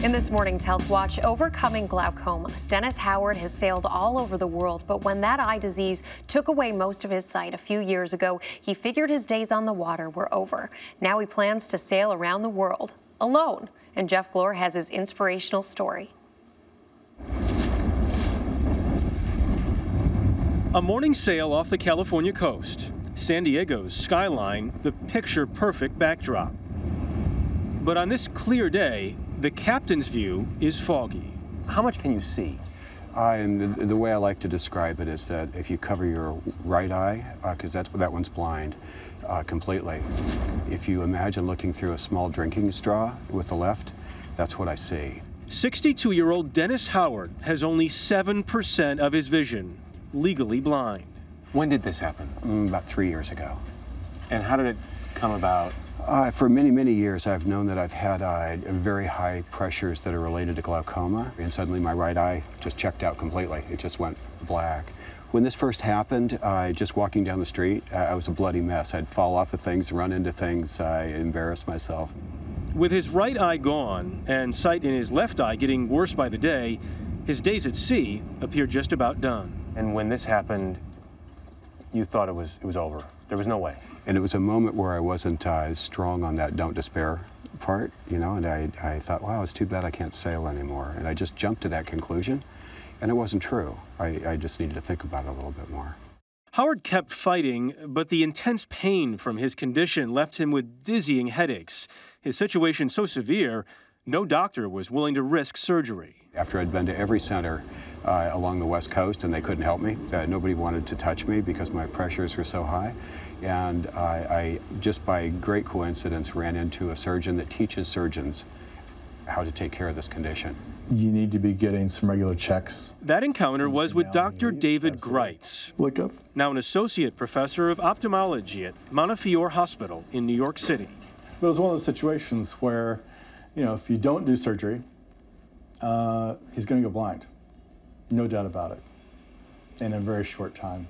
In this morning's Health Watch, overcoming glaucoma. Dennis Howard has sailed all over the world, but when that eye disease took away most of his sight a few years ago, he figured his days on the water were over. Now he plans to sail around the world alone. And Jeff Glor has his inspirational story. A morning sail off the California coast. San Diego's skyline, the picture-perfect backdrop. But on this clear day, the captain's view is foggy. How much can you see? And the way I like to describe it is that if you cover your right eye, because that one's blind completely, if you imagine looking through a small drinking straw with the left, that's what I see. 62-year-old Dennis Howard has only 7% of his vision, legally blind. When did this happen? About 3 years ago. And how did it come about? For many, many years, I've known that I've had very high pressures that are related to glaucoma, and suddenly my right eye just checked out completely. It just went black. When this first happened, just walking down the street, I was a bloody mess. I'd fall off of things, run into things, I embarrassed myself. With his right eye gone and sight in his left eye getting worse by the day, his days at sea appeared just about done. And when this happened, you thought it was over. There was no way. And it was a moment where I wasn't as strong on that don't despair part, you know, and I thought, wow, it's too bad I can't sail anymore. And I just jumped to that conclusion, and it wasn't true. I just needed to think about it a little bit more. Howard kept fighting, but the intense pain from his condition left him with dizzying headaches. His situation so severe, no doctor was willing to risk surgery. After I'd been to every center along the West Coast and they couldn't help me, nobody wanted to touch me because my pressures were so high. And I just by great coincidence ran into a surgeon that teaches surgeons how to take care of this condition. You need to be getting some regular checks. That encounter was with Dr. David Greitz, Look up. now an associate professor of ophthalmology at Montefiore Hospital in New York City. But it was one of those situations where, you know, if you don't do surgery, he's going to go blind. No doubt about it, in a very short time.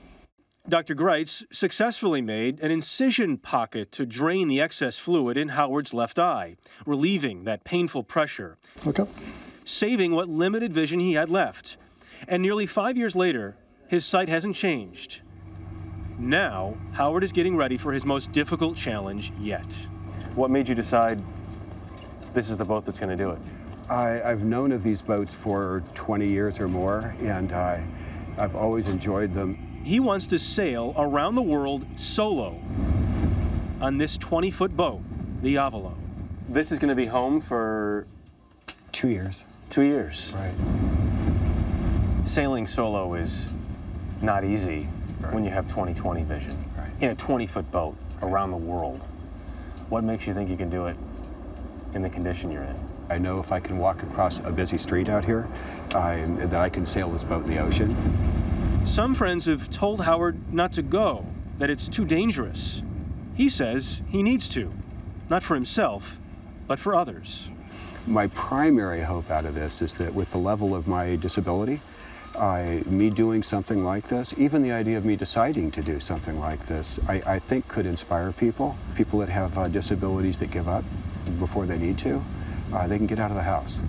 Dr. Greitz successfully made an incision pocket to drain the excess fluid in Howard's left eye, relieving that painful pressure. Look up. Saving what limited vision he had left. And nearly 5 years later, his sight hasn't changed. Now, Howard is getting ready for his most difficult challenge yet. What made you decide this is the boat that's going to do it? I've known of these boats for 20 years or more, and I've always enjoyed them. He wants to sail around the world solo on this 20-foot boat, the Avalo. This is going to be home for 2 years. 2 years. Right. Sailing solo is not easy when you have 20/20 vision. Right. In a 20-foot boat around the world. What makes you think you can do it in the condition you're in? I know if I can walk across a busy street out here, that I can sail this boat in the ocean. Some friends have told Howard not to go, that it's too dangerous. He says he needs to, not for himself, but for others. My primary hope out of this is that with the level of my disability, me doing something like this, even the idea of me deciding to do something like this, I think could inspire people that have disabilities that give up before they need to. They can get out of the house.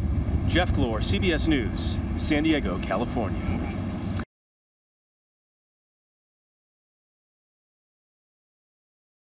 Jeff Glor, CBS News, San Diego, California.